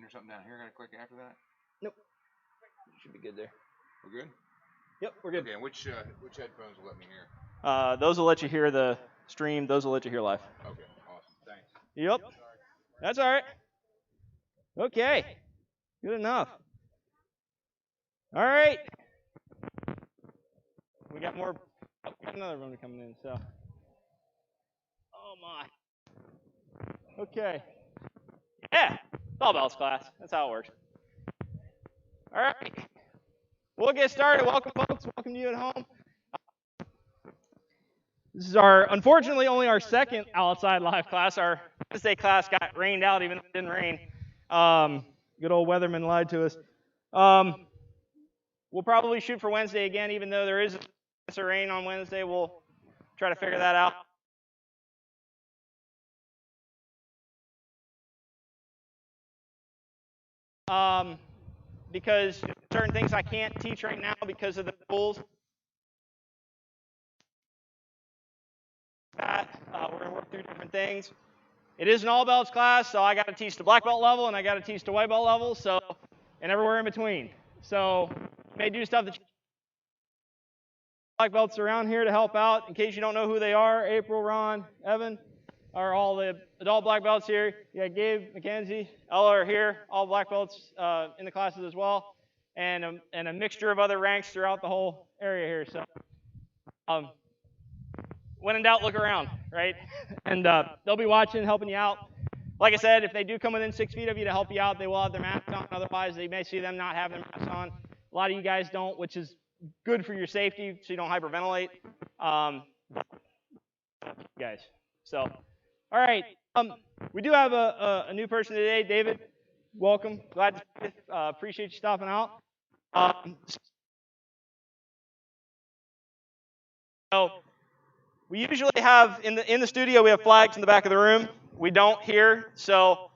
do something down here kind of quick after that? Nope. Should be good there. We're good? Yep, we're good. Okay, and which headphones will let me hear? Those will let you hear the stream. Those will let you hear live. Okay, awesome. Thanks. Yep. That's all right. Okay. Good enough. All right. We got more. Oh, we got another one coming in. So. Oh my. Okay. Yeah. It's all bells class. That's how it works. All right. We'll get started. Welcome, folks. Welcome to you at home. This is unfortunately, only our second outside live class. Our Wednesday class got rained out, even though it didn't rain. Good old weatherman lied to us. We'll probably shoot for Wednesday again, even though there is a chance of rain on Wednesday. We'll try to figure that out. Because certain things I can't teach right now because of the rules. We're going to work through different things. It is an all belts class, so I got to teach the black belt level and I got to teach the white belt level, so and everywhere in between. So you may do stuff that black belts around here to help out. In case you don't know who they are, April, Ron, Evan are all the adult black belts here. Yeah, Gabe, Mackenzie, Ella are here, all black belts in the classes as well, and a mixture of other ranks throughout the whole area here. So when in doubt, look around, right? And they'll be watching, helping you out. Like I said, if they do come within 6 feet of you to help you out, they will have their mask on. Otherwise, they may see them not have their mask on. A lot of you guys don't, which is good for your safety, so you don't hyperventilate. Guys, so all right. We do have a new person today, David. Welcome. Glad to appreciate you stopping out. So we usually have in the studio we have flags in the back of the room. We don't here, so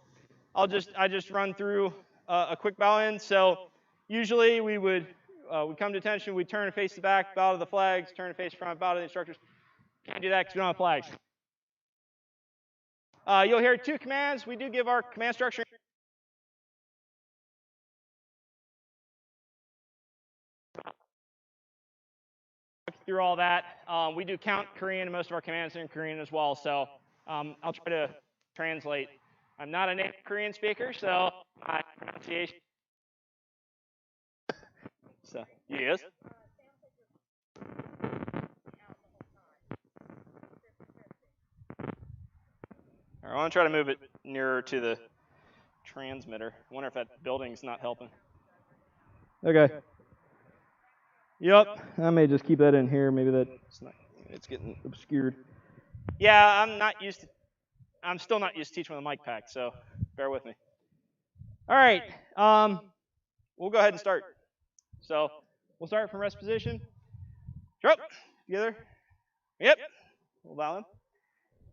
I just run through a quick bow in. So usually we come to attention, we turn and face the back, bow to the flags, turn and face front, bow to the instructors. Can't do that because we don't have flags. You'll hear 2 commands. We do give our command structure. Through all that, we do count Korean, and most of our commands are in Korean as well. So I'll try to translate. I'm not a native Korean speaker, so my pronunciation. So yes. All right, I want to try to move it nearer to the transmitter. I wonder if that building's not helping. Okay. Yep, I may just keep that in here. Maybe it's getting obscured. Yeah, I'm still not used to teaching with a mic pack, so bear with me. All right, we'll go ahead and start. So we'll start from rest position. Drop, together. Yep, we'll bow in.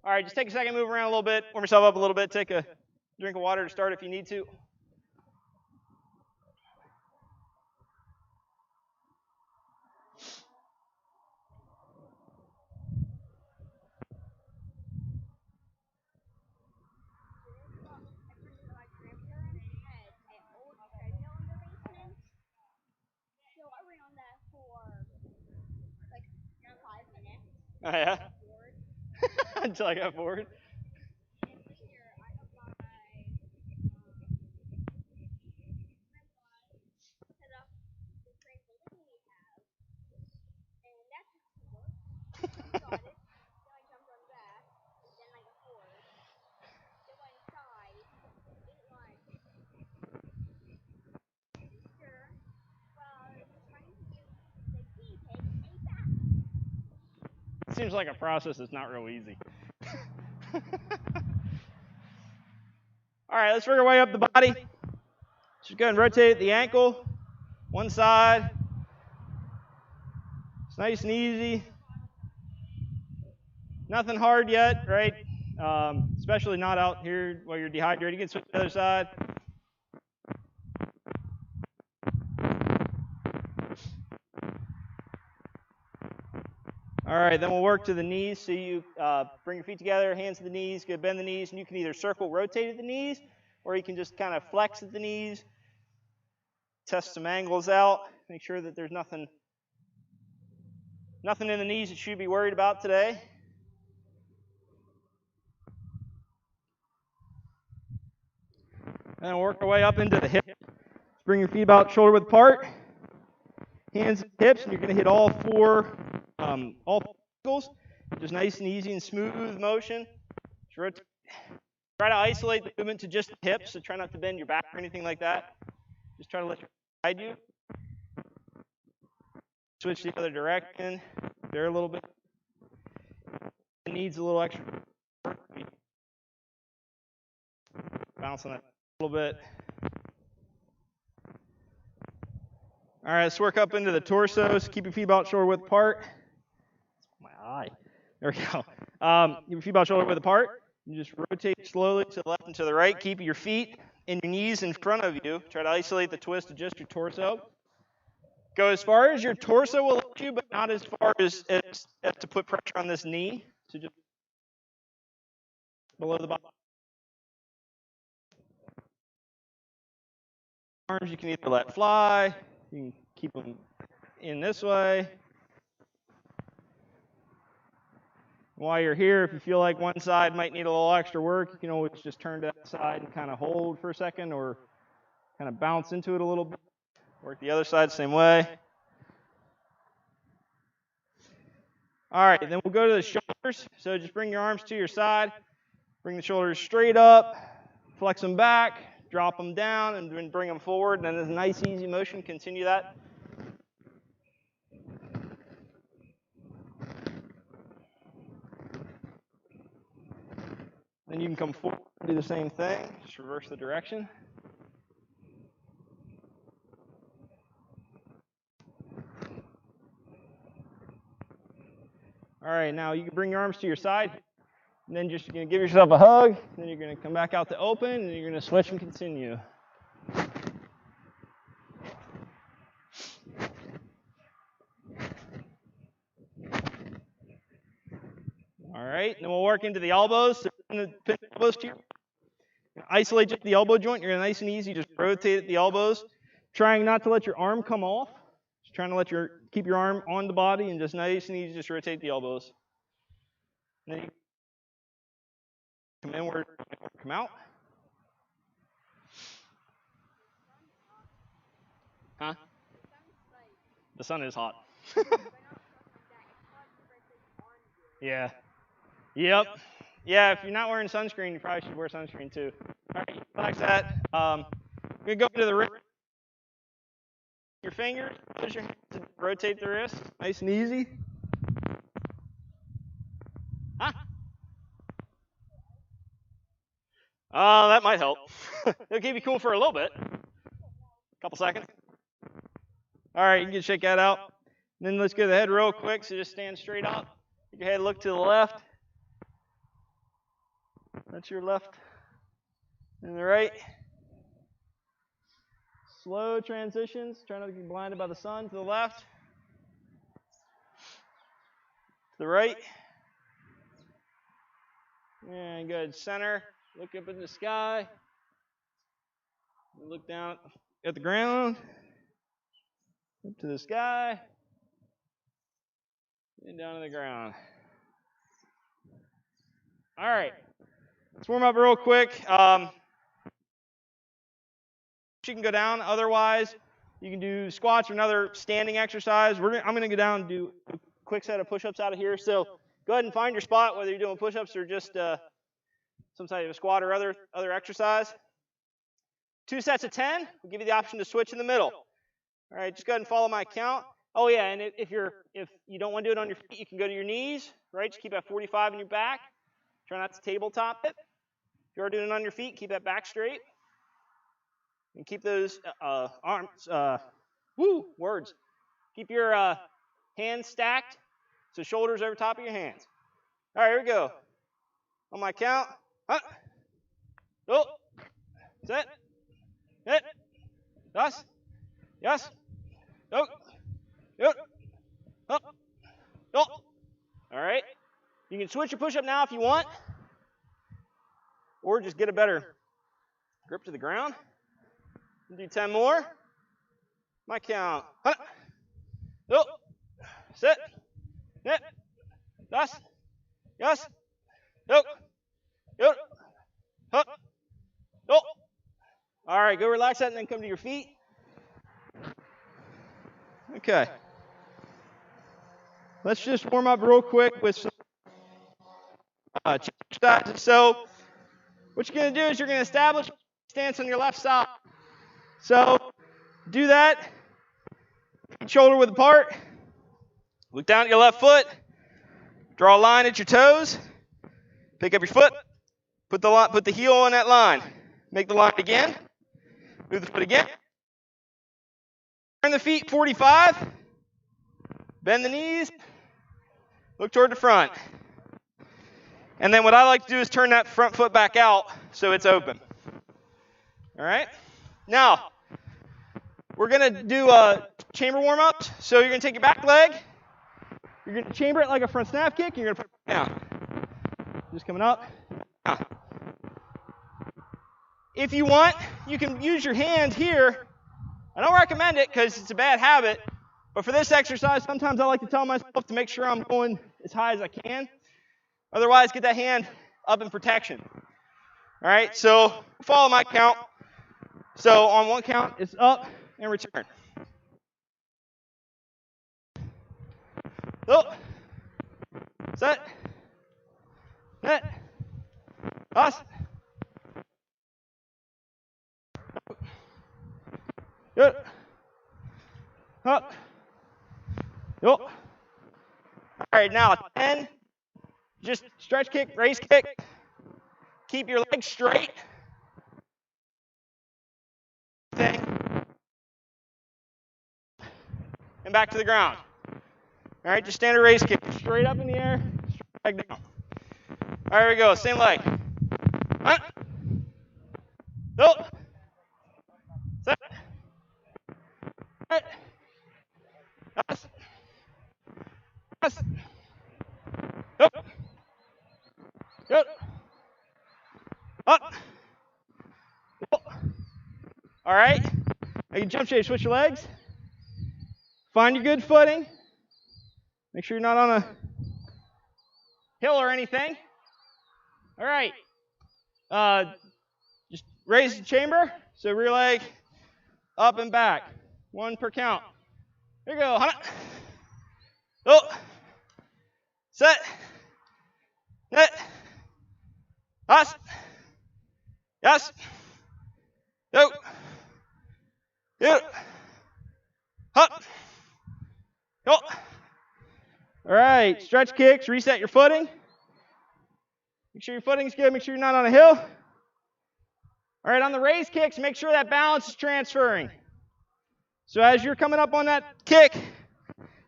All right, just take a second, move around a little bit, warm yourself up a little bit, take a drink of water to start if you need to. Oh, yeah? Until I got bored. Seems like a process that's not real easy. All right, let's work our way up the body. Just go ahead and rotate the ankle, one side. It's nice and easy. Nothing hard yet, right? Especially not out here while you're dehydrated. You can switch to the other side. All right, then we'll work to the knees. So you bring your feet together, hands to the knees, go bend the knees, and you can either circle rotate at the knees, or you can just kind of flex at the knees, test some angles out, make sure that there's nothing in the knees that you should be worried about today. And work our way up into the hip. Bring your feet about shoulder width apart, hands and hips, and you're going to hit all four ankles. Just nice and easy and smooth motion. Try to isolate the movement to just the hips, so try not to bend your back or anything like that. Just try to let your guide you. Switch the other direction there a little bit. It needs a little extra work. Bounce on that a little bit. All right, let's work up into the torso. So keep your feet about shoulder width apart. My eye. There we go. Keep your feet about shoulder width apart. You just rotate slowly to the left and to the right. Keep your feet and your knees in front of you. Try to isolate the twist to just your torso. Go as far as your torso will let you, but not as far as to put pressure on this knee. So just below the bottom. Arms you can either let fly. You can keep them in this way. While you're here, if you feel like one side might need a little extra work, you can always just turn to that side and kind of hold for a second or kind of bounce into it a little bit. Work the other side, same way. All right, then we'll go to the shoulders. So just bring your arms to your side. Bring the shoulders straight up. Flex them back. Drop them down, and then bring them forward. And then there's a nice, easy motion. Continue that. Then you can come forward and do the same thing. Just reverse the direction. All right, now you can bring your arms to your side. And then you're going to give yourself a hug. Then you're going to come back out to open, and you're going to switch and continue. All right, then we'll work into the elbows. So pin the elbows to your, isolate just the elbow joint. You're nice and easy. Just rotate at the elbows, trying not to let your arm come off. Just trying to keep your arm on the body, and just nice and easy. Just rotate the elbows. And then you come inward, come out. Huh? The sun is hot. Yeah. Yep. Yeah, if you're not wearing sunscreen, you probably should wear sunscreen too. All right, relax that. We're going to go to the wrist. Your fingers, push your hands to rotate the wrist. Nice and easy. Huh? That might help. It'll keep you cool for a little bit. A couple seconds. All right, you can shake that out. And then let's go to the head real quick. So just stand straight up. Take your head, look to the left. That's your left and the right. Slow transitions. Try not to get blinded by the sun. To the left. To the right. And good. Center. Look up in the sky. Look down at the ground. Up to the sky. And down to the ground. All right. Let's warm up real quick. You can go down. Otherwise, you can do squats or another standing exercise. I'm going to go down and do a quick set of push-ups out of here. So go ahead and find your spot, whether you're doing push-ups or just some type of squat or other exercise. 2 sets of 10. We'll give you the option to switch in the middle. All right, just go ahead and follow my count. Oh yeah, and if you don't want to do it on your feet, you can go to your knees. Right, just keep that 45 in your back. Try not to tabletop it. If you are doing it on your feet, keep that back straight. And keep those arms, words. Keep your hands stacked, so shoulders over top of your hands. All right, here we go. On my count. Oh, set, hit, yes, yes, oh, yep, up, oh. All right. You can switch your push-up now if you want, or just get a better Grip to the ground. Do 10 more. My count. Go. Sit. Net. Das. Yes. Go. Go. Up. Go. All right, go relax that and then come to your feet. Okay. Let's just warm up real quick with some exercises. So what you're going to do is you're going to establish stance on your left side. So do that. Shoulder width apart. Look down at your left foot. Draw a line at your toes. Pick up your foot. Put the heel on that line. Make the line again. Move the foot again. Turn the feet 45. Bend the knees. Look toward the front. And then what I like to do is turn that front foot back out so it's open. All right? Now, we're going to do chamber warm-ups. So you're going to take your back leg. You're going to chamber it like a front snap kick. And you're going to put it down. Just coming up. Down. If you want, you can use your hand here. I don't recommend it because it's a bad habit. But for this exercise, sometimes I like to tell myself to make sure I'm going as high as I can. Otherwise, get that hand up in protection. All right, so follow my count. So on one count, it's up and return. Up. Set. Net. Us. Good. Up. Yo. All right, now 10. Just stretch kick, raise kick. Keep your legs straight. Thing. And back to the ground. All right, just standard raise kick. Straight up in the air, straight back down. All right, here we go. Same leg. Go. Set. Right. Yes. Yes. Go. Good. Up. Go. All right. Now you jump shape, switch your legs. Find your good footing. Make sure you're not on a hill or anything. All right. Just raise the chamber. So rear leg up and back. 1 per count. Here you go. Go. Set. Net. Us. Yes. Go. Go. Up. Go. All right. Stretch kicks. Reset your footing. Make sure your footing's good. Make sure you're not on a hill. All right. On the raise kicks, make sure that balance is transferring. So as you're coming up on that kick,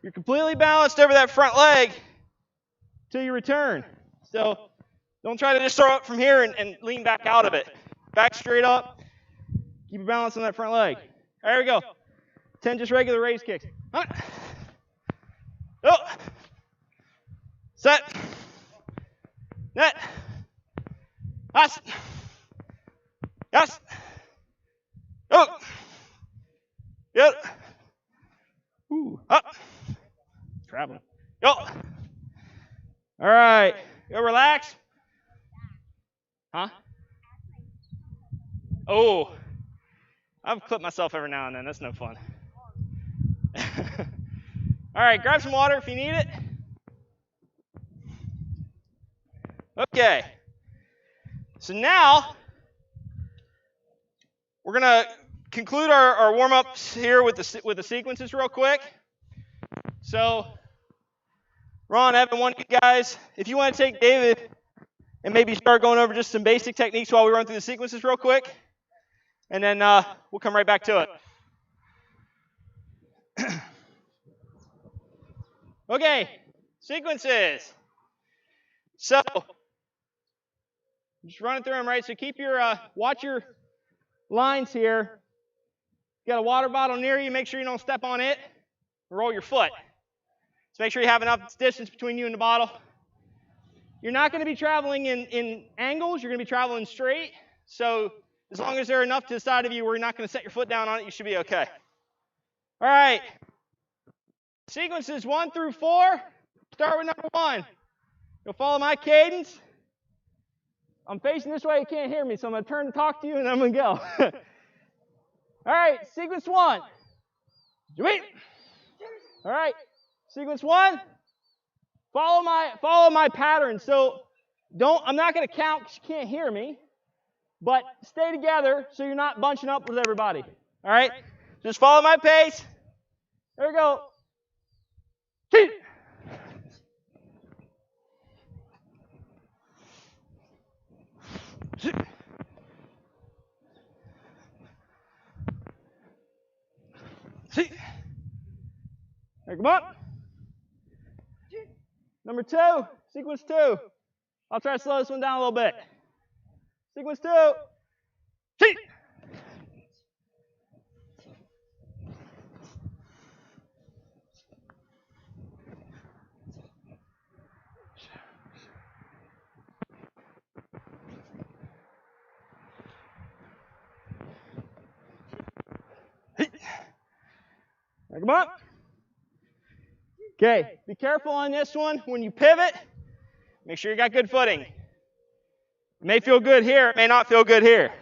you're completely balanced over that front leg till you return. So don't try to just throw it from here and lean back out of it. Back straight up. Keep your balance on that front leg. All right, here we go. 10 just regular raise kicks. Go. Set. Net. Us. Yes. Go. Good. Ooh. Up. Traveling. Go. All right. Go relax. Huh? Oh. I've clipped myself every now and then. That's no fun. All right. Grab some water if you need it. Okay. So now we're going to conclude our warm-ups here with the sequences real quick. So Ron, Evan, one of you guys, if you want to take David and maybe start going over just some basic techniques while we run through the sequences real quick, and then we'll come right back to it. Okay, sequences. So just running through them, right? So keep your, watch your lines here. You got a water bottle near you, make sure you don't step on it. Roll your foot. So make sure you have enough distance between you and the bottle. You're not going to be traveling in angles. You're going to be traveling straight. So As long as they're enough to the side of you where you're not going to set your foot down on it, you should be okay. All right. Sequences 1 through 4. Start with number 1. You'll follow my cadence. I'm facing this way, you can't hear me, so I'm going to turn and talk to you, and then I'm going to go. All right, sequence 1. Wait. All right, sequence 1. Follow my pattern. So I'm not going to count because you can't hear me, but stay together so you're not bunching up with everybody. All right, just follow my pace. There we go. There, come on. Number 2, sequence 2. I'll try to slow this one down a little bit. Sequence 2. There, come on. Okay, be careful on this one. When you pivot, make sure you got good footing. It may feel good here, it may not feel good here.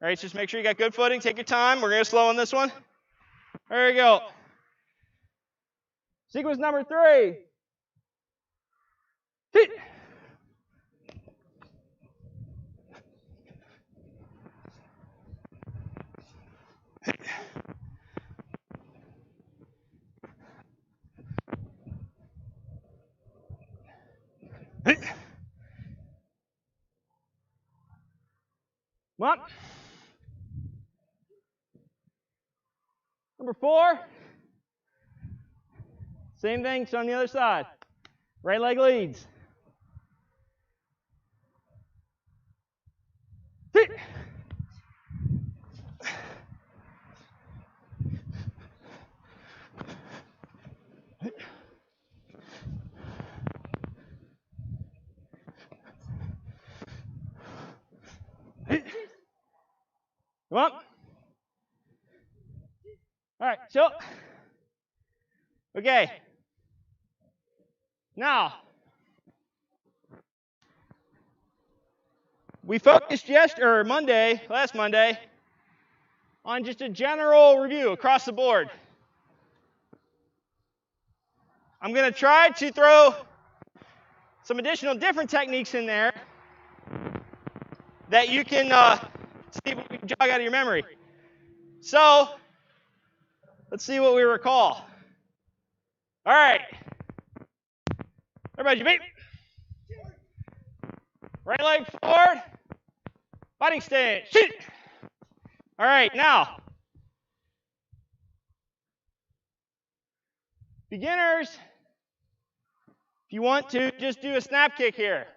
All right, just make sure you got good footing. Take your time. We're going to slow on this one. There you go. Sequence number 3. Come on. Number 4. Same thing, so on the other side. Right leg leads. Come on. All right, so. Okay. Now, we focused last Monday, on just a general review across the board. I'm going to try to throw some additional different techniques in there that you can see what you can jog out of your memory. So, let's see what we recall. All right. Everybody, your feet. Right leg forward. Fighting stance. Shoot. All right, now. Beginners, if you want to, just do a snap kick here.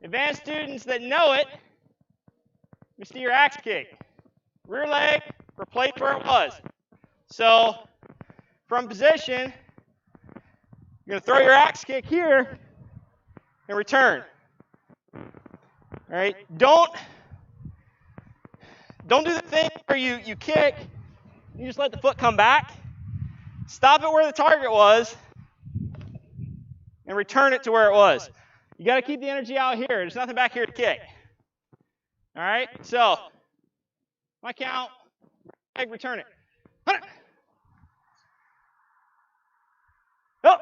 Advanced students that know it, you see your axe kick. Rear leg, replace where it was. So, from position, you're going to throw your axe kick here and return. All right, don't do the thing where you kick, you just let the foot come back. Stop it where the target was and return it to where it was. You got to keep the energy out here. There's nothing back here to kick. All right, so my count, leg, return it. Go.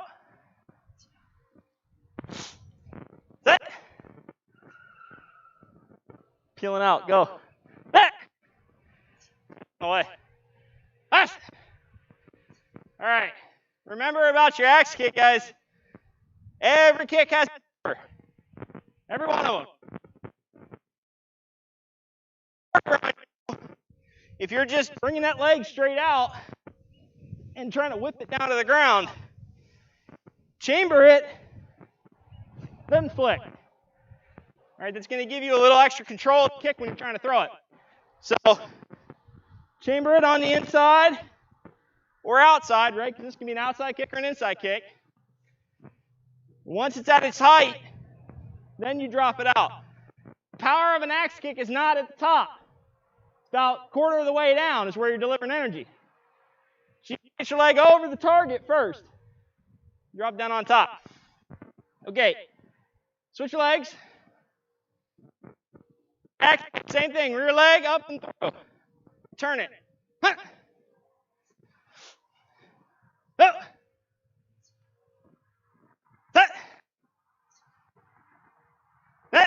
Set. Peeling out. Go. Back. Away. Pass. All right. Remember about your axe kick, guys. Every kick has a number. Every one of them. If you're just bringing that leg straight out and trying to whip it down to the ground, chamber it, then flick. All right, that's going to give you a little extra control of the kick when you're trying to throw it. So, chamber it on the inside or outside, right? Because this can be an outside kick or an inside kick. Once it's at its height, then you drop it out. The power of an axe kick is not at the top. It's about a quarter of the way down is where you're delivering energy. So you get your leg over the target first. Drop down on top. Okay. Switch your legs. Axe kick, same thing. Rear leg up and through. Turn it. Huh. Oh. Huh. Huh.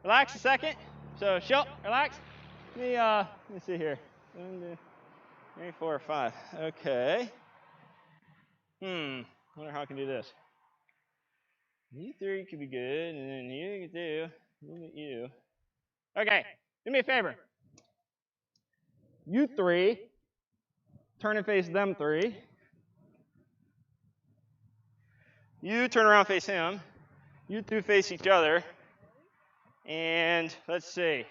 Relax a second. So, relax. Let me see here. 1, 2, 3, 4, 5. Okay. Wonder how I can do this. You 3 could be good, and then you 2. Look at you. Okay. Do me a favor. You 3. Turn and face them 3. You turn around, face him. You 2 face each other. And let's see.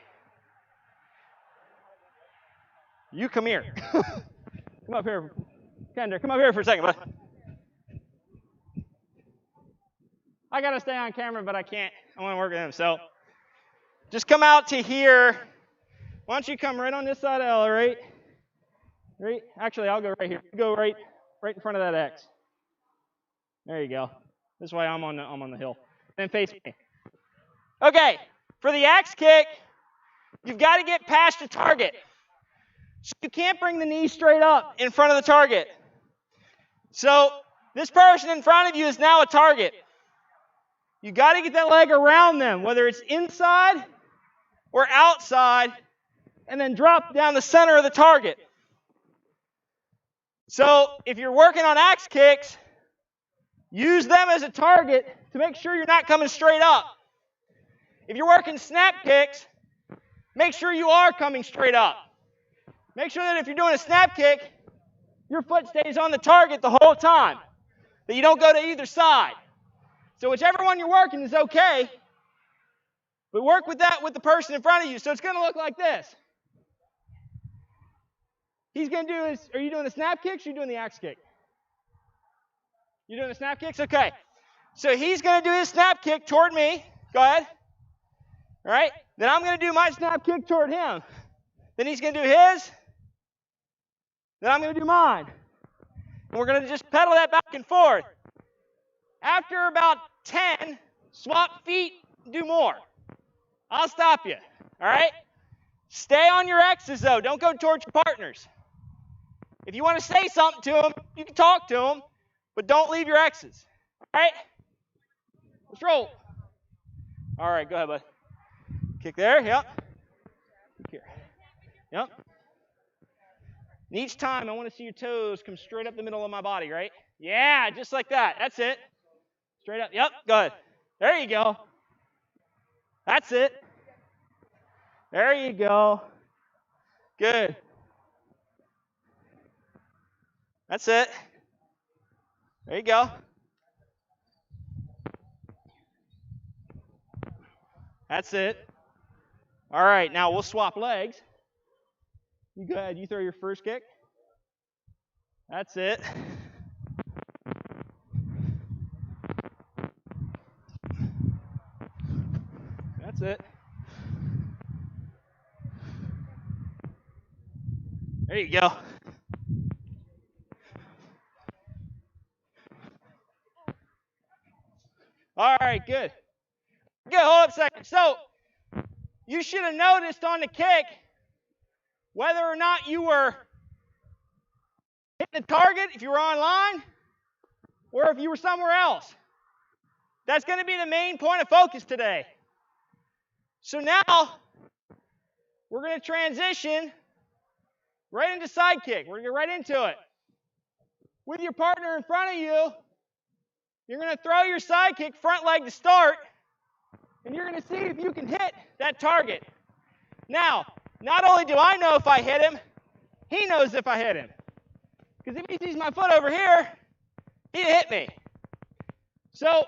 You come here. Come up here. Kendra, come up here for a second, bud. I got to stay on camera, but I can't. I want to work with him. So just come out to here. Why don't you come right on this side of L, right? Actually, I'll go right here. You go right in front of that X. There you go. This way I'm on the hill. Then face me. Okay. For the axe kick, you've got to get past the target. So you can't bring the knee straight up in front of the target. So this person in front of you is now a target. You got to get that leg around them, whether it's inside or outside, and then drop down the center of the target. So if you're working on axe kicks, use them as a target to make sure you're not coming straight up. If you're working snap kicks, make sure you are coming straight up. Make sure that if you're doing a snap kick, your foot stays on the target the whole time, that you don't go to either side. So whichever one you're working is okay, but work with that with the person in front of you. So it's going to look like this. He's going to do his, are you doing the snap kicks or are you doing the axe kick? You're doing the snap kicks? Okay. So he's going to do his snap kick toward me. Go ahead. All right? Then I'm going to do my snap kick toward him. Then he's going to do his. Then I'm going to do mine. And we're going to just pedal that back and forth. After about 10, swap feet, do more. I'll stop you. All right? Stay on your X's, though. Don't go towards your partners. If you want to say something to them, you can talk to them, but don't leave your X's. All right? Let's roll. All right, go ahead, bud. Kick there, yep. Kick here. Yep. And each time, I want to see your toes come straight up the middle of my body, right? Yeah, just like that. That's it. Straight up. Yep, go ahead. There you go. That's it. There you go. Good. That's it. There you go. That's it. All right, now we'll swap legs. You go ahead, you throw your first kick. That's it. That's it. There you go. All right, good. Good, hold up a second. So, you should have noticed on the kick whether or not you were hitting the target, if you were online, or if you were somewhere else. That's going to be the main point of focus today. So now, we're going to transition right into Sidekick. We're going to get right into it. With your partner in front of you, you're going to throw your Sidekick front leg to start, and you're going to see if you can hit that target. Now, not only do I know if I hit him, he knows if I hit him. Because if he sees my foot over here, he'd hit me. So,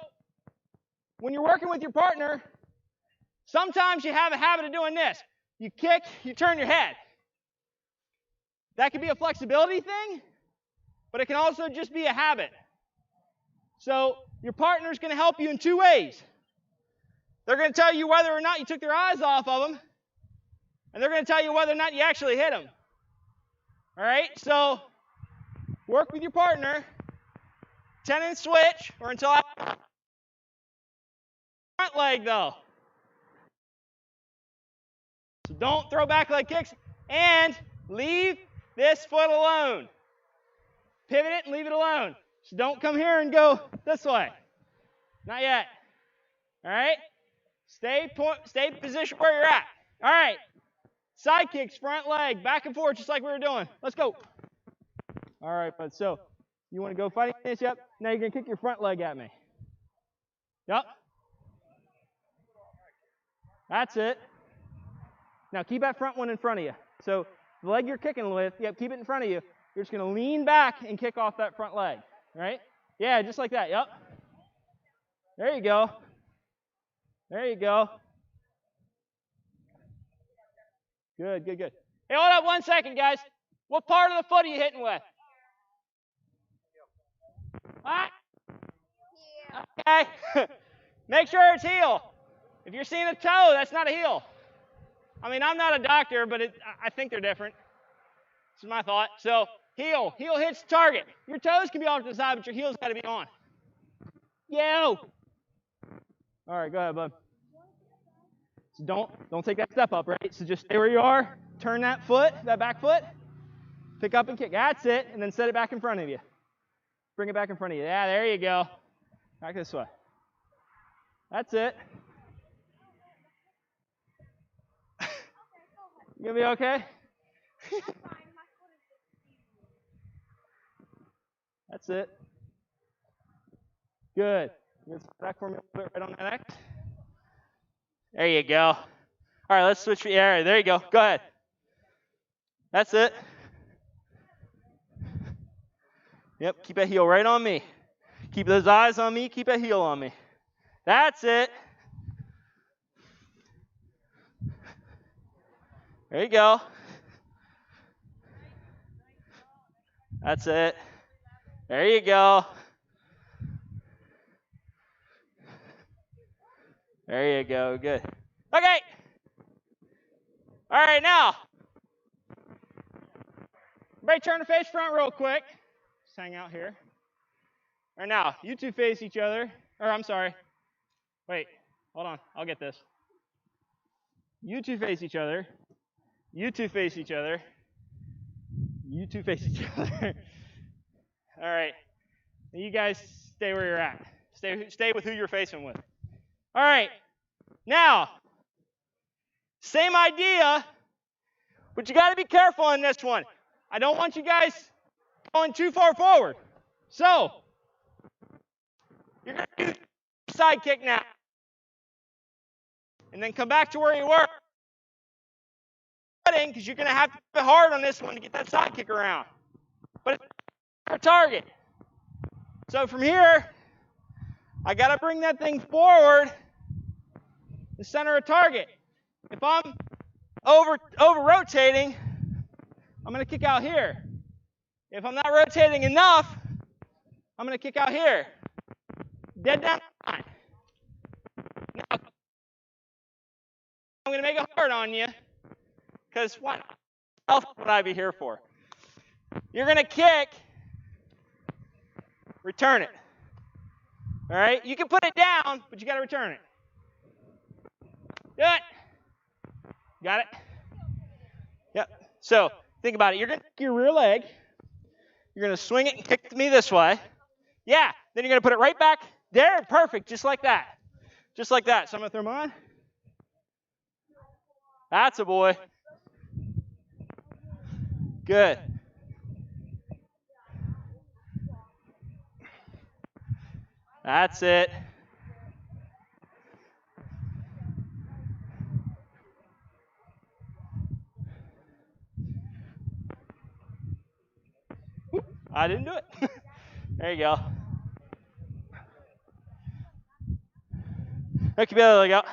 when you're working with your partner, sometimes you have a habit of doing this. You kick, you turn your head. That could be a flexibility thing, but it can also just be a habit. So your partner's going to help you in two ways. They're going to tell you whether or not you took their eyes off of them, and they're going to tell you whether or not you actually hit them. All right? So work with your partner, 10-inch switch, or until I front leg, though. So don't throw back leg kicks, and leave this foot alone. Pivot it and leave it alone. So don't come here and go this way. Not yet. All right? Stay positioned where you're at. All right. Side kicks, front leg, back and forth, just like we were doing. Let's go. All right, bud. So you want to go fighting this? Yep. Now you're going to kick your front leg at me. Yep. That's it. Now keep that front one in front of you. So the leg you're kicking with, yep, keep it in front of you. You're just going to lean back and kick off that front leg. Right? Yeah, just like that. Yep. There you go. There you go. Good, good, good. Hey, hold up 1 second, guys. What part of the foot are you hitting with? What? Okay. Make sure it's heel. If you're seeing a toe, that's not a heel. I mean, I'm not a doctor, but I think they're different. This is my thought. So heel hits the target. Your toes can be off to the side, but your heel's got to be on. Yo. All right, go ahead, bud. So don't take that step up, right? So just stay where you are. Turn that foot, that back foot. Pick up and kick. That's it. And then set it back in front of you. Bring it back in front of you. Yeah, there you go. Back this way. That's it. You gonna be okay? That's it. Good. You gonna back for me a little bit right on that X? There you go. All right, let's switch. Yeah, there you go. Go ahead. That's it. Yep, keep that heel right on me. Keep those eyes on me. Keep that heel on me. That's it. There you go. That's it. There you go. There you go. Good. Okay. All right, now. Everybody turn to face front real quick. Just hang out here. All right, now, you two face each other. Or, I'm sorry. Wait. Hold on. I'll get this. You two face each other. You two face each other. You two face each other. All right. You guys stay where you're at. Stay with who you're facing with. All right. Now, same idea, but you got to be careful on this one. I don't want you guys going too far forward. So, you're going to do side kick now. And then come back to where you were. Because you're going to have to be hard on this one to get that side kick around. But it's our target. So from here, I got to bring that thing forward to center a target. If I'm over rotating, I'm going to kick out here. If I'm not rotating enough, I'm going to kick out here. Dead down the line. Now, I'm going to make it hard on you. Because what else would I be here for? You're going to kick, return it. All right? You can put it down, but you got to return it. Do it. Got it? Yep. So think about it. You're going to kick your rear leg. You're going to swing it and kick me this way. Yeah. Then you're going to put it right back there. Perfect. Just like that. Just like that. So I'm going to throw mine. That's a boy. Good. That's it. I didn't do it. There you go. Now keep the other leg out.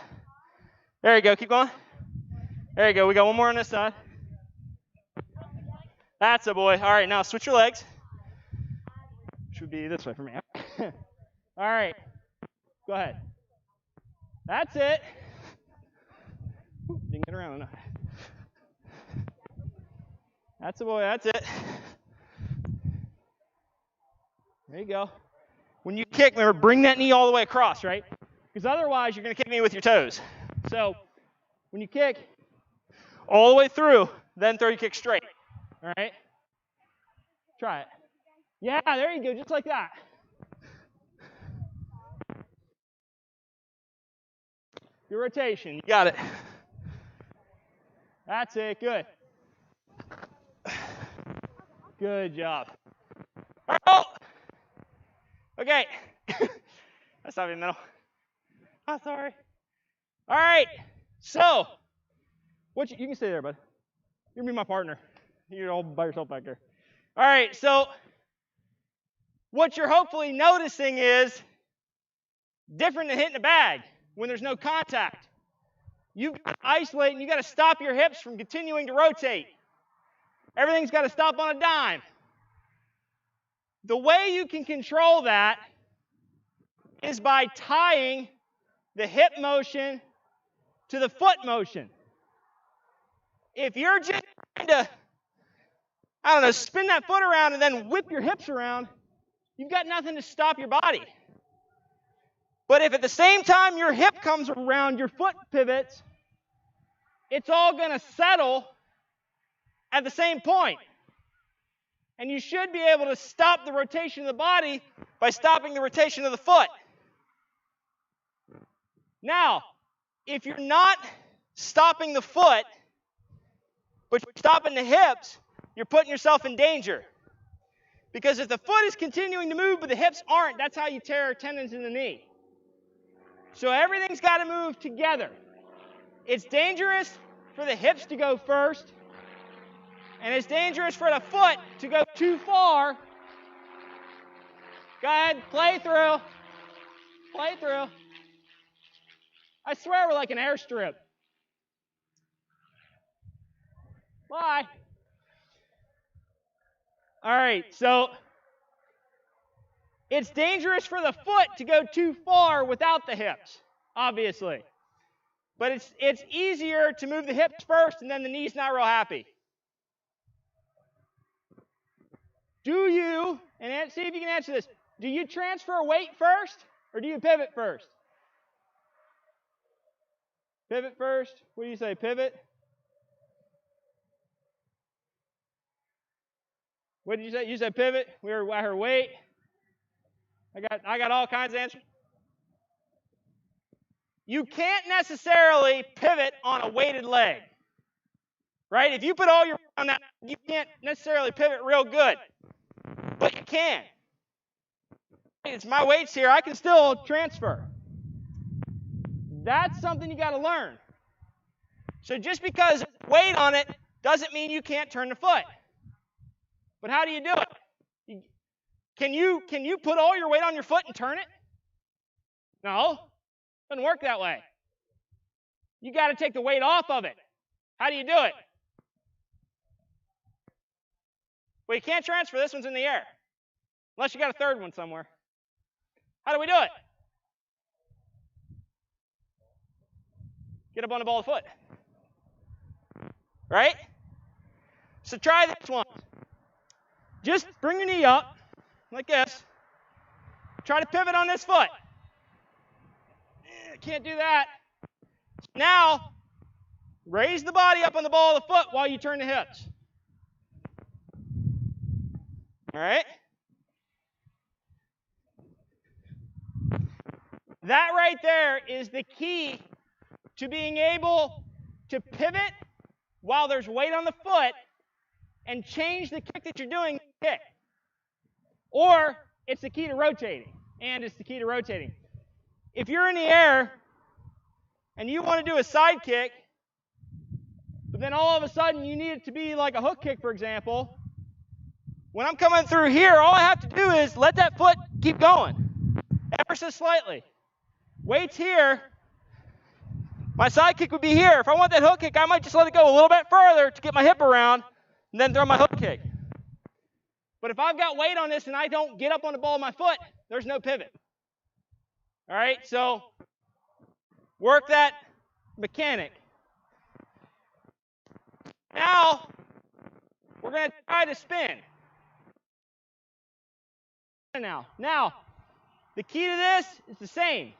There you go. Keep going. There you go. We got one more on this side. That's a boy. All right, now switch your legs. Which would be this way for me. All right. Go ahead. That's it. Didn't get around enough. That's the boy. That's it. There you go. When you kick, remember, bring that knee all the way across, right? Because otherwise, you're going to kick me with your toes. So when you kick all the way through, then throw your kick straight. All right? Try it. Yeah, there you go, just like that. Your rotation, you got it. That's it, good. Good job. All right, okay. That's not in the middle. I'm sorry. All right, so, you can stay there, bud. You're going to be my partner. You're all by yourself back there. All right, so what you're hopefully noticing is different than hitting a bag when there's no contact. You've got to isolate and you've got to stop your hips from continuing to rotate. Everything's got to stop on a dime. The way you can control that is by tying the hip motion to the foot motion. If you're just trying to, I don't know, spin that foot around and then whip your hips around, you've got nothing to stop your body. But if at the same time your hip comes around, your foot pivots, it's all going to settle at the same point. And you should be able to stop the rotation of the body by stopping the rotation of the foot. Now, if you're not stopping the foot, but you're stopping the hips, you're putting yourself in danger. Because if the foot is continuing to move but the hips aren't, that's how you tear tendons in the knee. So everything's got to move together. It's dangerous for the hips to go first, and it's dangerous for the foot to go too far. Go ahead, play through. Play through. I swear we're like an airstrip. Bye. All right, so it's dangerous for the foot to go too far without the hips, obviously. But it's easier to move the hips first, and then the knee's not real happy. Do you, and see if you can answer this, do you transfer weight first, or do you pivot first? Pivot first? What do you say, pivot? What did you say? You said pivot? I heard weight. I got all kinds of answers. You can't necessarily pivot on a weighted leg, right? If you put all your weight on that, you can't necessarily pivot real good, but you can. It's my weights here. I can still transfer. That's something you got to learn. So just because there's weight on it doesn't mean you can't turn the foot. But how do you do it? Can you put all your weight on your foot and turn it? No. Doesn't work that way. You got to take the weight off of it. How do you do it? Well, you can't transfer. This one's in the air. Unless you got a third one somewhere. How do we do it? Get up on the ball of the foot. Right? So try this one. Just bring your knee up, like this. Try to pivot on this foot. Can't do that. Now, raise the body up on the ball of the foot while you turn the hips. All right? That right there is the key to being able to pivot while there's weight on the foot and change the kick that you're doing to kick. Or it's the key to rotating. And it's the key to rotating. If you're in the air and you want to do a side kick, but then all of a sudden you need it to be like a hook kick, for example, when I'm coming through here, all I have to do is let that foot keep going, ever so slightly. Weight's here. My side kick would be here. If I want that hook kick, I might just let it go a little bit further to get my hip around and then throw my hook kick. But if I've got weight on this and I don't get up on the ball of my foot, there's no pivot. All right, so work that mechanic. Now, we're going to try to spin. Now, the key to this is the same.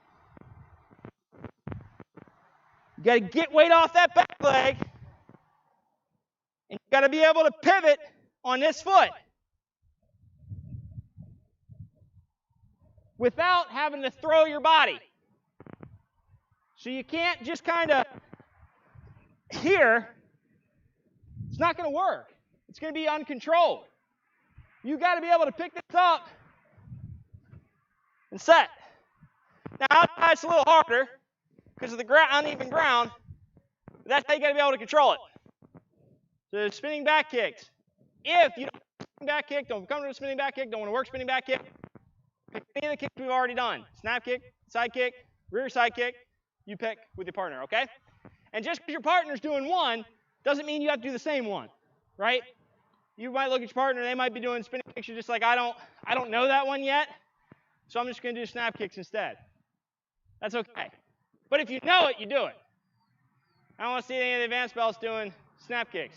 You got to get weight off that back leg, and you got to be able to pivot on this foot without having to throw your body. So you can't just kind of here. It's not going to work. It's going to be uncontrolled. You got to be able to pick this up and set. Now, it's a little harder because of the uneven ground, but that's how you got to be able to control it. So spinning back kicks. If you don't spinning back kick, don't come to a spinning back kick, don't want to work spinning back kick, pick any of the kicks we've already done. Snap kick, side kick, rear side kick, you pick with your partner, okay? And just because your partner's doing one doesn't mean you have to do the same one, right? You might look at your partner, they might be doing spinning kicks, you're just like, I don't know that one yet, so I'm just going to do snap kicks instead. That's okay. But if you know it, you do it. I don't want to see any of the advanced belts doing snap kicks,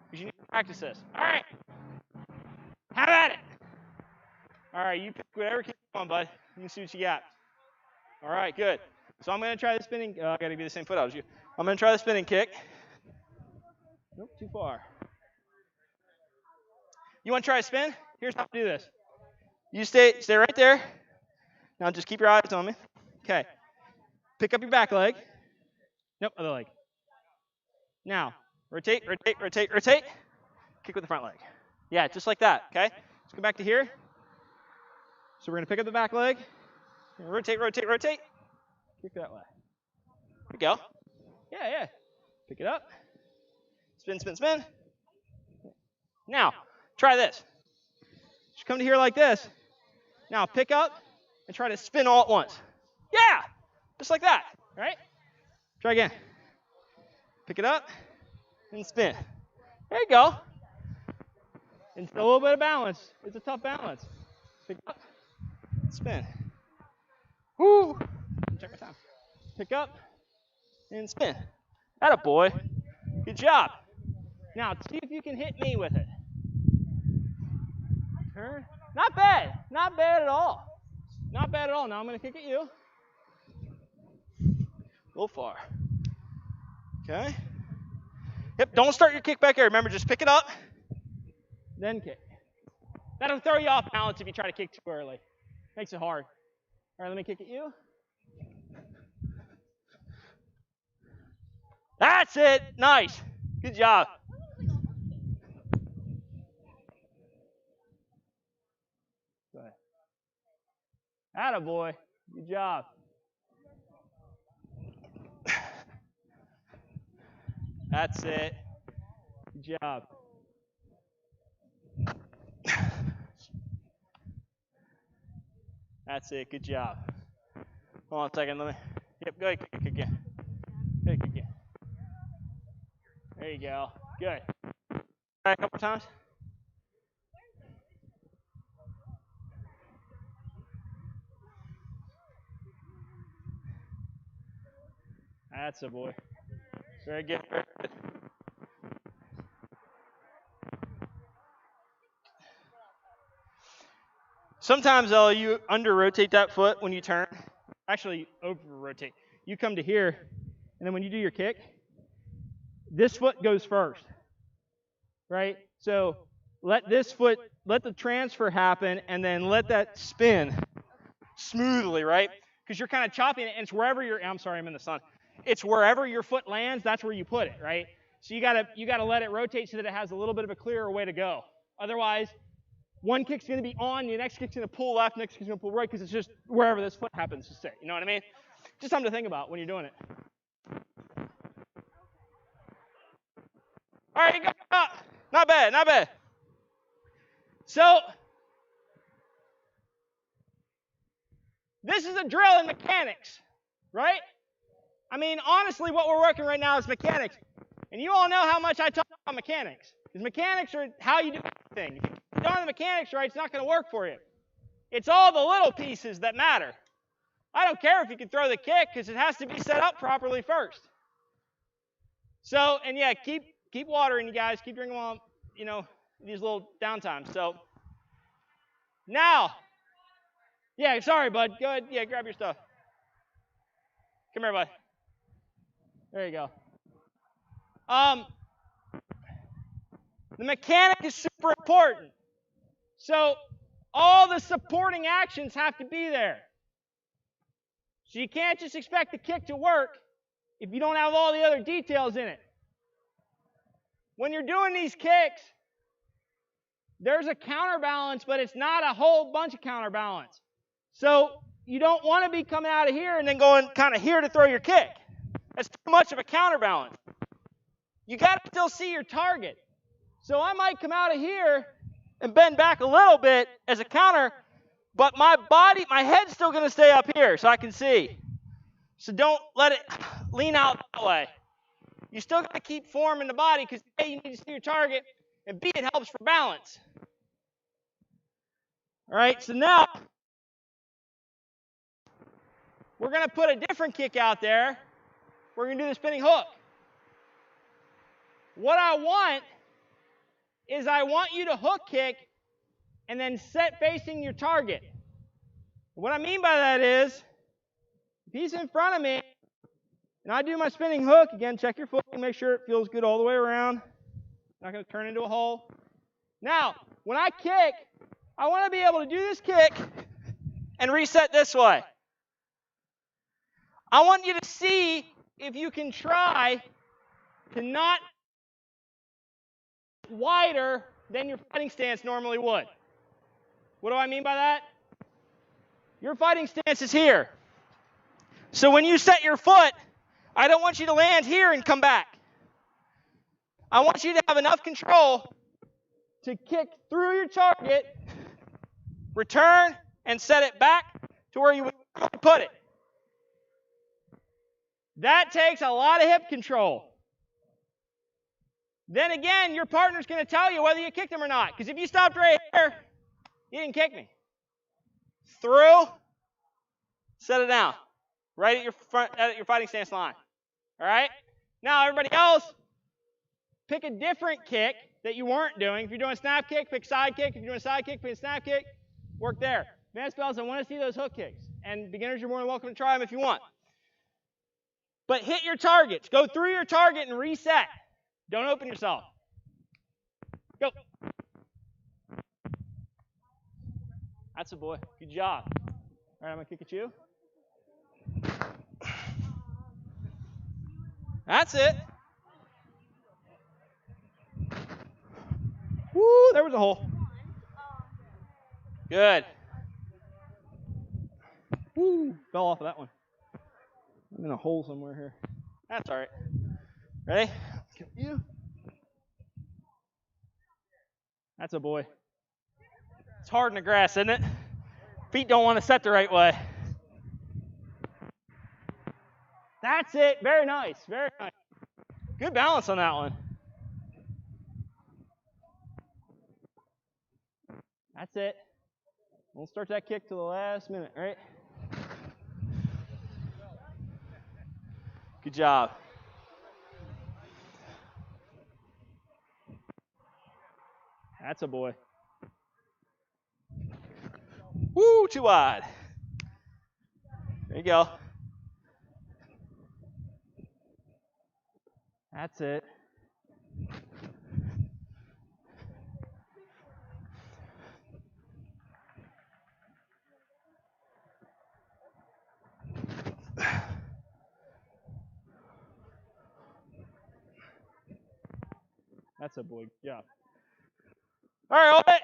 because you need to practice this. All right. Have at it. All right, you pick whatever kick you want, bud. You can see what you got. All right, good. So I'm going to try the spinning. I got to be the same foot out as you. I'm going to try the spinning kick. Nope, too far. You want to try a spin? Here's how to do this. You stay right there. Now just keep your eyes on me. Okay. Pick up your back leg. Nope, other leg. Now, rotate, rotate, rotate, rotate. Kick with the front leg. Yeah, just like that, okay? Let's go back to here. So we're going to pick up the back leg. Rotate, rotate, rotate. Kick that way. There we go. Yeah. Pick it up. Spin, spin, spin. Now, try this. Just come to here like this. Now, pick up and try to spin all at once. Yeah! Just like that, right? Try again. Pick it up and spin. There you go. And a little bit of balance. It's a tough balance. Pick up, spin. Woo! Check my time. Pick up and spin. Atta boy. Good job. Now, see if you can hit me with it. Turn. Not bad. Not bad at all. Not bad at all. Now I'm going to kick at you. A little far. Okay. Yep, don't start your kick back here. Remember, just pick it up, then kick. That'll throw you off balance if you try to kick too early. Makes it hard. All right, let me kick at you. That's it. Nice. Good job. Go ahead. Atta boy. Good job. That's it. Good job. That's it. Good job. Hold on a second. Let me. Yep. Go ahead. Kick again. Go ahead. Kick again. There you go. Good. Try a couple times. That's a boy. Very good. Very good. Sometimes, though, you under-rotate that foot when you turn. Actually, over-rotate. You come to here, and then when you do your kick, this foot goes first, right? So let the transfer happen, and then let that spin smoothly, right? Because you're kind of chopping it, and it's wherever I'm sorry, I'm in the sun. It's wherever your foot lands, that's where you put it, right? So you gotta let it rotate so that it has a little bit of a clearer way to go. Otherwise, one kick's going to be on, the next kick's going to pull left, next kick's going to pull right, because it's just wherever this foot happens to sit. You know what I mean? Just something to think about when you're doing it. All right, go up. Not bad, not bad. So, this is a drill in mechanics, right? I mean, honestly, what we're working right now is mechanics. And you all know how much I talk about mechanics. Because mechanics are how you do everything. If you don't have the mechanics right, it's not going to work for you. It's all the little pieces that matter. I don't care if you can throw the kick because it has to be set up properly first. So, and yeah, keep watering, you guys. Keep drinking while, these little downtimes. So, now, yeah, sorry, bud. Go ahead. Yeah, grab your stuff. Come here, bud. There you go. The mechanic is super important. So, all the supporting actions have to be there. So you can't just expect the kick to work if you don't have all the other details in it. When you're doing these kicks, there's a counterbalance, but it's not a whole bunch of counterbalance. So you don't want to be coming out of here and then going kind of here to throw your kick. That's too much of a counterbalance. You got to still see your target. So I might come out of here and bend back a little bit as a counter, but my head's still going to stay up here so I can see. So don't let it lean out that way. You still got to keep form in the body because A, you need to see your target, and B, it helps for balance. All right, so now we're going to put a different kick out there. We're going to do the spinning hook. What I want you to hook kick and then set facing your target. What I mean by that is, if he's in front of me, and I do my spinning hook, again, check your footing, make sure it feels good all the way around. Not going to turn into a hole. Now, when I kick, I want to be able to do this kick and reset this way. I want you to see if you can try to not wider than your fighting stance normally would. What do I mean by that? Your fighting stance is here. So when you set your foot, I don't want you to land here and come back. I want you to have enough control to kick through your target, return, and set it back to where you would put it. That takes a lot of hip control. Then again, your partner's going to tell you whether you kicked him or not. Because if you stopped right here, you didn't kick me. Through, set it down. Right at your fighting stance line. All right? Now, everybody else, pick a different kick that you weren't doing. If you're doing snap kick, pick side kick. If you're doing side kick, pick snap kick. Work there. Advanced belts, I want to see those hook kicks. And beginners, you're more than welcome to try them if you want. But hit your targets. Go through your target and reset. Don't open yourself. Go. That's a boy. Good job. All right, I'm going to kick at you. That's it. Woo, there was a hole. Good. Woo, fell off of that one. I'm in a hole somewhere here. That's all right. Ready? You. That's a boy. It's hard in the grass, isn't it? Feet don't want to set the right way. That's it. Very nice. Very nice. Good balance on that one. That's it. We'll start that kick to the last minute, right? Good job. That's a boy. Woo, too wide. There you go. That's it. That's a boy. Good job. All right, hold it.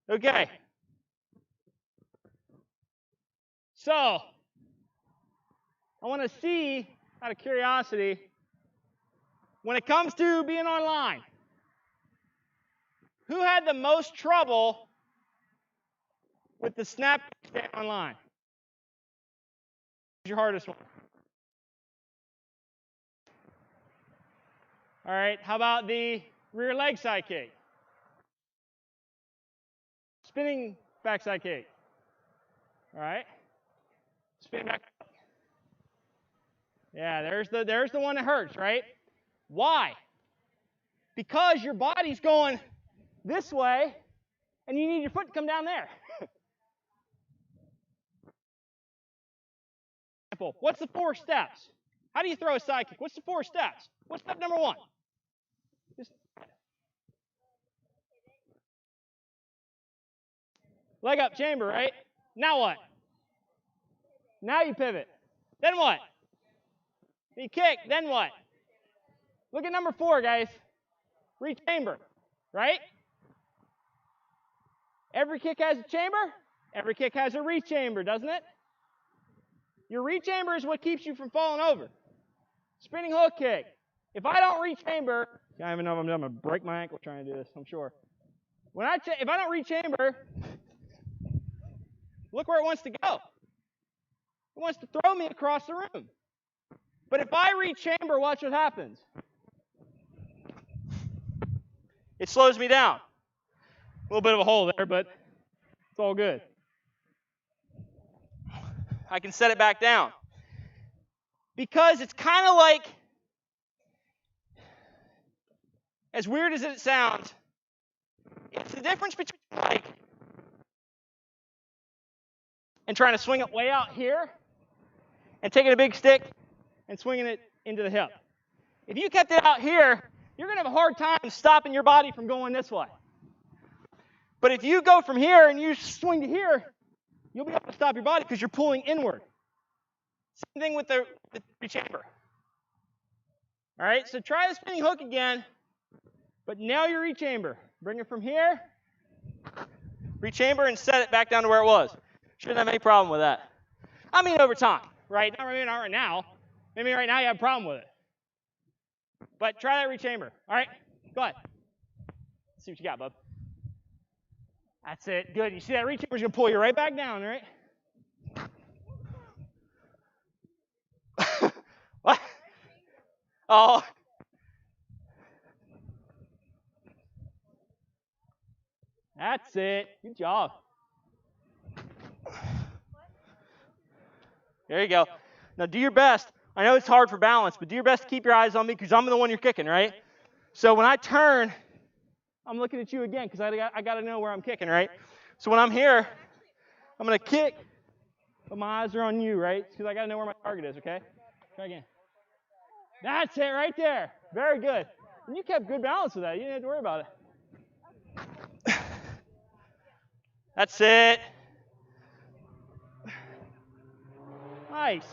Okay. So, I want to see, out of curiosity, when it comes to being online, who had the most trouble with the snap kick online? Who's your hardest one? All right, how about the rear leg side kick? Spinning backside kick. All right. Spin back up. Yeah, there's the one that hurts, right? Why? Because your body's going this way, and you need your foot to come down there. What's the 4 steps? How do you throw a sidekick? What's the 4 steps? What's step number 1? Just leg up chamber, right? Now what? Now you pivot. Then what? You kick. Then what? Look at number 4, guys. Reach chamber, right? Every kick has a chamber. Every kick has a reach chamber, doesn't it? Your reach chamber is what keeps you from falling over. Spinning hook kick. If I don't reach chamber, I don't even know if I'm going to break my ankle trying to do this, I'm sure. If I don't reach chamber, look where it wants to go. It wants to throw me across the room. But if I reach chamber, watch what happens. It slows me down. A little bit of a hole there, but it's all good. I can set it back down. Because it's kind of like, as weird as it sounds, it's the difference between like and trying to swing it way out here and taking a big stick and swinging it into the hip. If you kept it out here, you're going to have a hard time stopping your body from going this way. But if you go from here and you swing to here, you'll be able to stop your body because you're pulling inward. Same thing with the chamber. All right, so try the spinning hook again, but now you reach chamber. Bring it from here, reach chamber, and set it back down to where it was. Shouldn't have any problem with that. I mean over time, right? Not right now. Maybe right now you have a problem with it. But try that reach chamber. All right, go ahead. Let's see what you got, bub. That's it. Good. You see that reach chamber is going to pull you right back down, right? What? Oh. That's it. Good job. There you go. Now do your best. I know it's hard for balance, but do your best to keep your eyes on me because I'm the one you're kicking, right? So when I turn, I'm looking at you again because I got to know where I'm kicking, right? So when I'm here, I'm going to kick, but my eyes are on you, right? Because I got to know where my target is, okay? Try again. That's it right there. Very good. And you kept good balance with that. You didn't have to worry about it. That's it. Nice.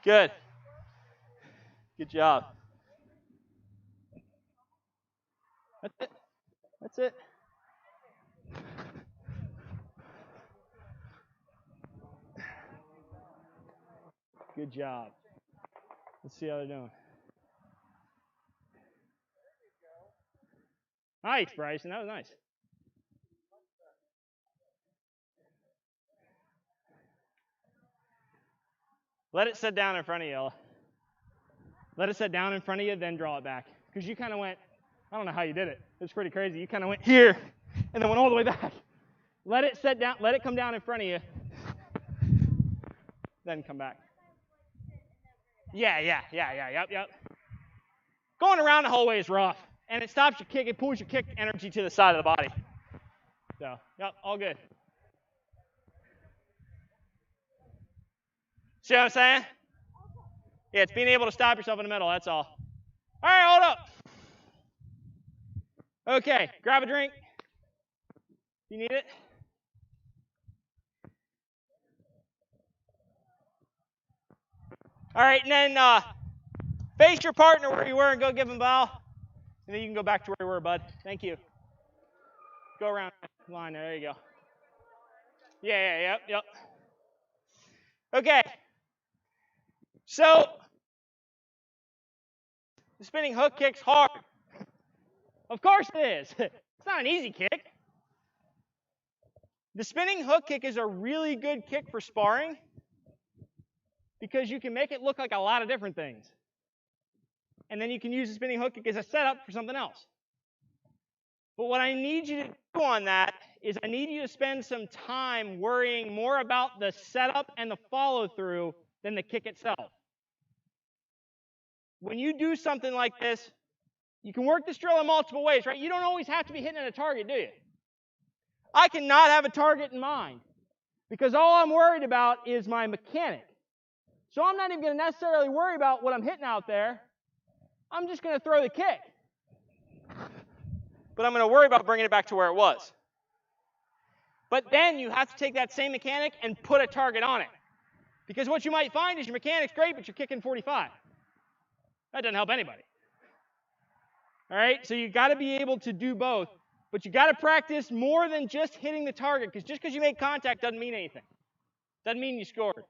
Good. Good job. That's it. That's it. Good job. Let's see how they're doing. Nice, Bryson. That was nice. Let it sit down in front of you, Ella. Let it sit down in front of you, then draw it back. Because you kind of went, I don't know how you did it. It was pretty crazy. You kind of went here, and then went all the way back. Let it sit down. Let it come down in front of you, then come back. Yep. Going around the whole way is rough, and it stops your kick. It pulls your kick energy to the side of the body. So, yep, all good. See what I'm saying? Yeah, it's being able to stop yourself in the middle, that's all. All right, hold up. Okay, grab a drink. You need it? All right, and then face your partner where you were and go give him a bow. And then you can go back to where you were, bud. Thank you. Go around the line there. There you go. Yep. Okay. So, the spinning hook kick's hard. Of course it is. It's not an easy kick. The spinning hook kick is a really good kick for sparring because you can make it look like a lot of different things. And then you can use the spinning hook kick as a setup for something else. But what I need you to do on that is I need you to spend some time worrying more about the setup and the follow-through than the kick itself. When you do something like this, you can work this drill in multiple ways, right? You don't always have to be hitting at a target, do you? I cannot have a target in mind because all I'm worried about is my mechanic. So I'm not even going to necessarily worry about what I'm hitting out there. I'm just going to throw the kick. But I'm going to worry about bringing it back to where it was. But then you have to take that same mechanic and put a target on it. Because what you might find is your mechanic's great, but you're kicking 45. That doesn't help anybody. All right, so you've got to be able to do both. But you've got to practice more than just hitting the target. Because just because you make contact doesn't mean anything. Doesn't mean you scored.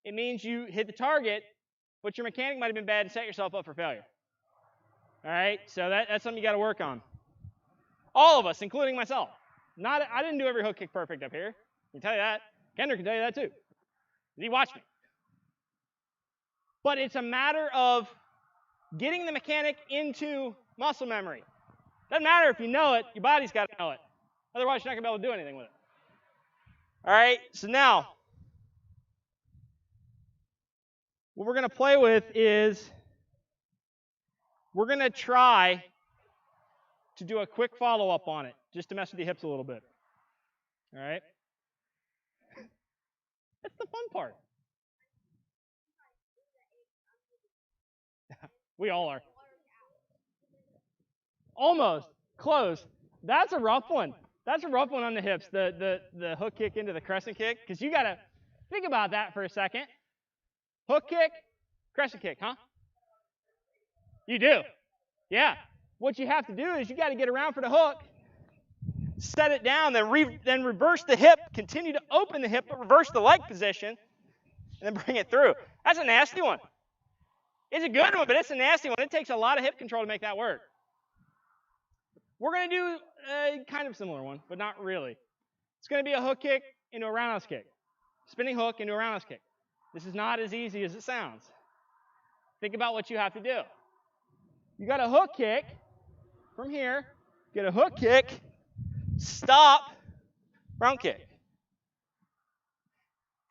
It means you hit the target, but your mechanic might have been bad and set yourself up for failure. All right, so that's something you got to work on. All of us, including myself. I didn't do every hook kick perfect up here. I can tell you that. Kendrick can tell you that too. He watched me. But it's a matter of getting the mechanic into muscle memory. Doesn't matter if you know it, your body's got to know it. Otherwise, you're not going to be able to do anything with it. All right, so now, what we're going to play with is we're going to try to do a quick follow-up on it, just to mess with the hips a little bit. All right? That's the fun part. We all are. Almost. Close. That's a rough one. That's a rough one on the hips, the hook kick into the crescent kick, because you got to think about that for a second. Hook kick, crescent kick, huh? You do. Yeah. What you have to do is you got to get around for the hook, set it down, then reverse the hip, continue to open the hip, but reverse the leg position, and then bring it through. That's a nasty one. It's a good one, but it's a nasty one. It takes a lot of hip control to make that work. We're going to do a kind of similar one, but not really. It's going to be a hook kick into a roundhouse kick. Spinning hook into a roundhouse kick. This is not as easy as it sounds. Think about what you have to do. You got a hook kick from here, get a hook kick, stop, round kick.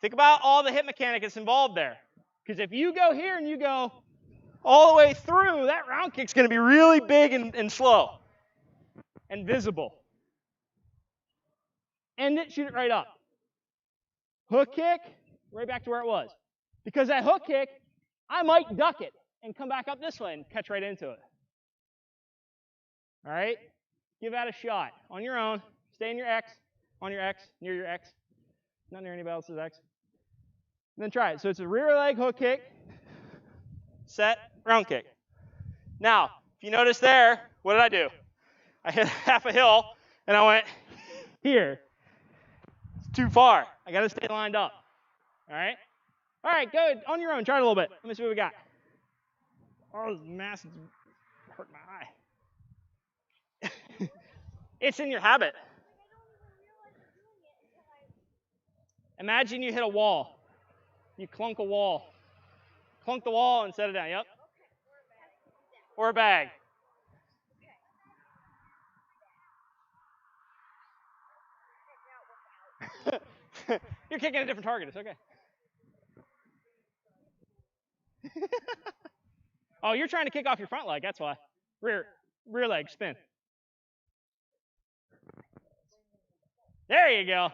Think about all the hip mechanic that's involved there. Because if you go here and you go all the way through, that round kick's going to be really big and slow and visible. End it, shoot it right up. Hook kick, right back to where it was. Because that hook kick, I might duck it and come back up this way and catch right into it. All right? Give that a shot on your own. Stay in your X, on your X, near your X. Not near anybody else's X. And then try it. So it's a rear leg hook kick, set, round kick. Now, if you notice there, what did I do? I hit half a hill, and I went here. It's too far. I got to stay lined up. All right? All right, good. On your own. Try it a little bit. Let me see what we got. Oh, this mass hurt my eye. It's in your habit. Imagine you hit a wall. You clunk a wall. Clunk the wall and set it down. Yep. Or a bag. You're kicking a different target. It's okay. Oh, you're trying to kick off your front leg. That's why. Rear leg, spin. There you go.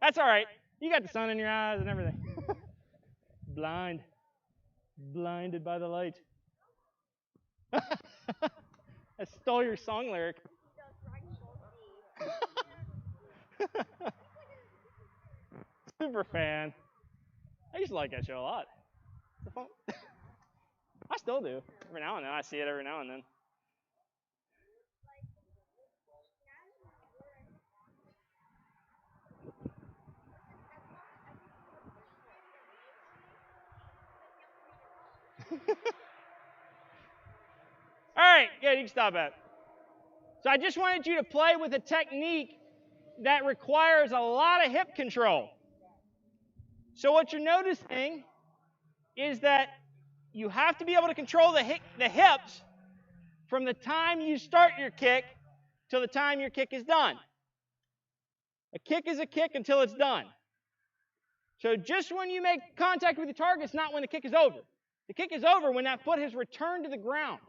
That's all right. You got the sun in your eyes and everything. Blinded by the light. I stole your song lyric. Super fan. I used to like that show a lot. I still do. Every now and then. I see it every now and then. All right, good, you can stop that. So I just wanted you to play with a technique that requires a lot of hip control. So what you're noticing is that you have to be able to control the hips from the time you start your kick till the time your kick is done. A kick is a kick until it's done. So just when you make contact with the target, it's not when the kick is over. The kick is over when that foot has returned to the ground.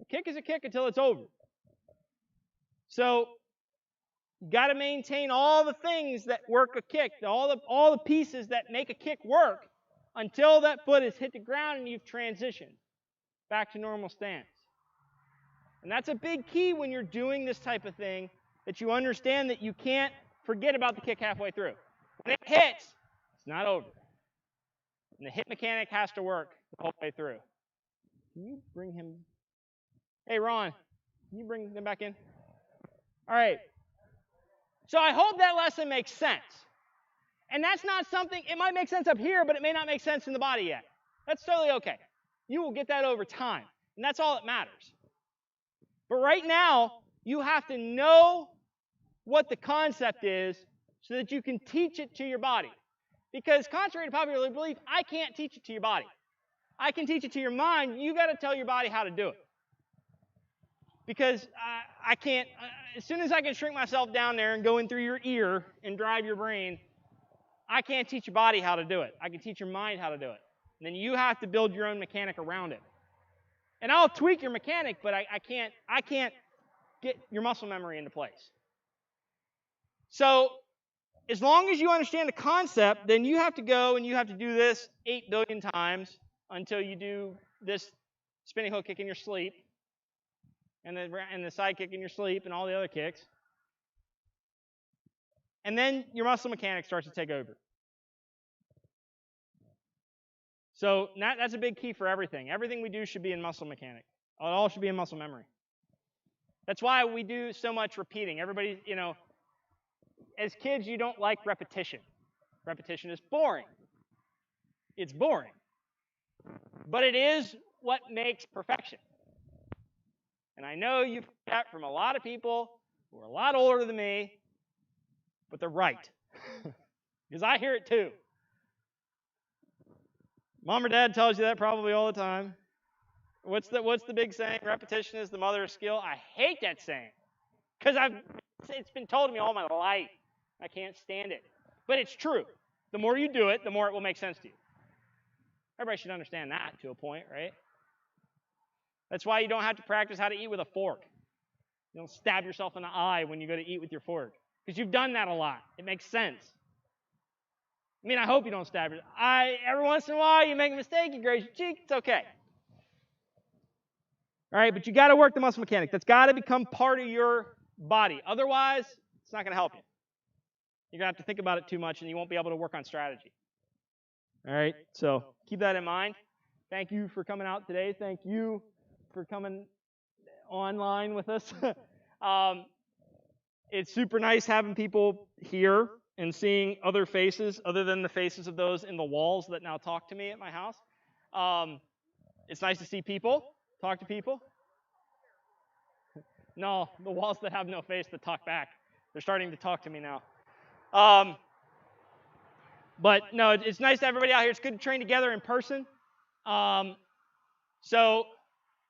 A kick is a kick until it's over. So you got to maintain all the things that work a kick, all the pieces that make a kick work until that foot has hit the ground and you've transitioned back to normal stance. And that's a big key when you're doing this type of thing, that you understand that you can't forget about the kick halfway through. When it hits, it's not over. And the hip mechanic has to work the whole way through. Can you bring him? Hey, Ron, can you bring them back in? All right. So I hope that lesson makes sense. And that's not something, it might make sense up here, but it may not make sense in the body yet. That's totally okay. You will get that over time. And that's all that matters. But right now, you have to know what the concept is so that you can teach it to your body. Because contrary to popular belief, I can't teach it to your body. I can teach it to your mind. You got to tell your body how to do it. Because I can't, as soon as I can shrink myself down there and go in through your ear and drive your brain, I can't teach your body how to do it. I can teach your mind how to do it. And then you have to build your own mechanic around it. And I'll tweak your mechanic, but I can't get your muscle memory into place. So as long as you understand the concept, then you have to go and you have to do this 8 billion times until you do this spinning hook kick in your sleep, and the side kick in your sleep, and all the other kicks. And then your muscle mechanic starts to take over. So that's a big key for everything. Everything we do should be in muscle mechanic. It all should be in muscle memory. That's why we do so much repeating. Everybody, as kids, you don't like repetition. Repetition is boring. It's boring. But it is what makes perfection. And I know you've heard that from a lot of people who are a lot older than me, but they're right. Because I hear it too. Mom or dad tells you that probably all the time. What's the big saying? Repetition is the mother of skill. I hate that saying. Because it's been told to me all my life. I can't stand it. But it's true. The more you do it, the more it will make sense to you. Everybody should understand that to a point, right? That's why you don't have to practice how to eat with a fork. You don't stab yourself in the eye when you go to eat with your fork. Because you've done that a lot. It makes sense. I mean, I hope you don't stab yourself. Every once in a while, you make a mistake, you graze your cheek, it's okay. All right, but you got to work the muscle mechanic. That's got to become part of your body. Otherwise, it's not going to help you. You're going to have to think about it too much, and you won't be able to work on strategy. All right, so keep that in mind. Thank you for coming out today. Thank you for coming online with us. It's super nice having people here and seeing other faces other than the faces of those in the walls that now talk to me at my house. It's nice to see people, talk to people. No, the walls that have no face that talk back. They're starting to talk to me now. But no, it's nice to have everybody out here. It's good to train together in person. So,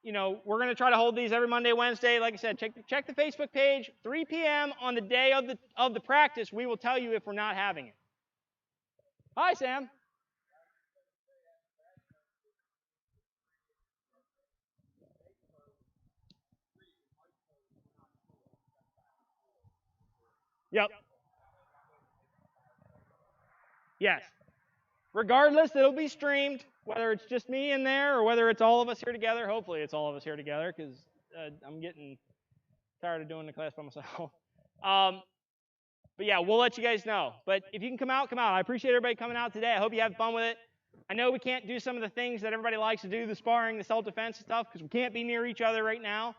we're going to try to hold these every Monday, Wednesday. Like I said, check the Facebook page. 3 p.m. on the day of the practice, we will tell you if we're not having it. Hi, Sam. Yep. Yes. Regardless, it'll be streamed, whether it's just me in there or whether it's all of us here together. Hopefully it's all of us here together, because I'm getting tired of doing the class by myself. But yeah, we'll let you guys know. But if you can come out, come out. I appreciate everybody coming out today. I hope you have fun with it. I know we can't do some of the things that everybody likes to do, the sparring, the self-defense stuff, because we can't be near each other right now.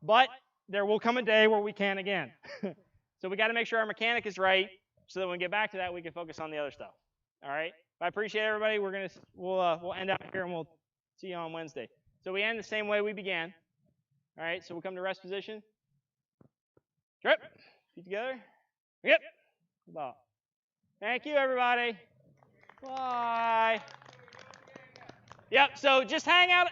But there will come a day where we can again. So we got to make sure our mechanic is right, so that when we get back to that, we can focus on the other stuff. All right? I appreciate everybody. We'll end up here, and we'll see you on Wednesday. So we end the same way we began. All right? So we'll come to rest position. Grip. Feet together. Yep. Ball. Thank you, everybody. Bye. Yep. So just hang out.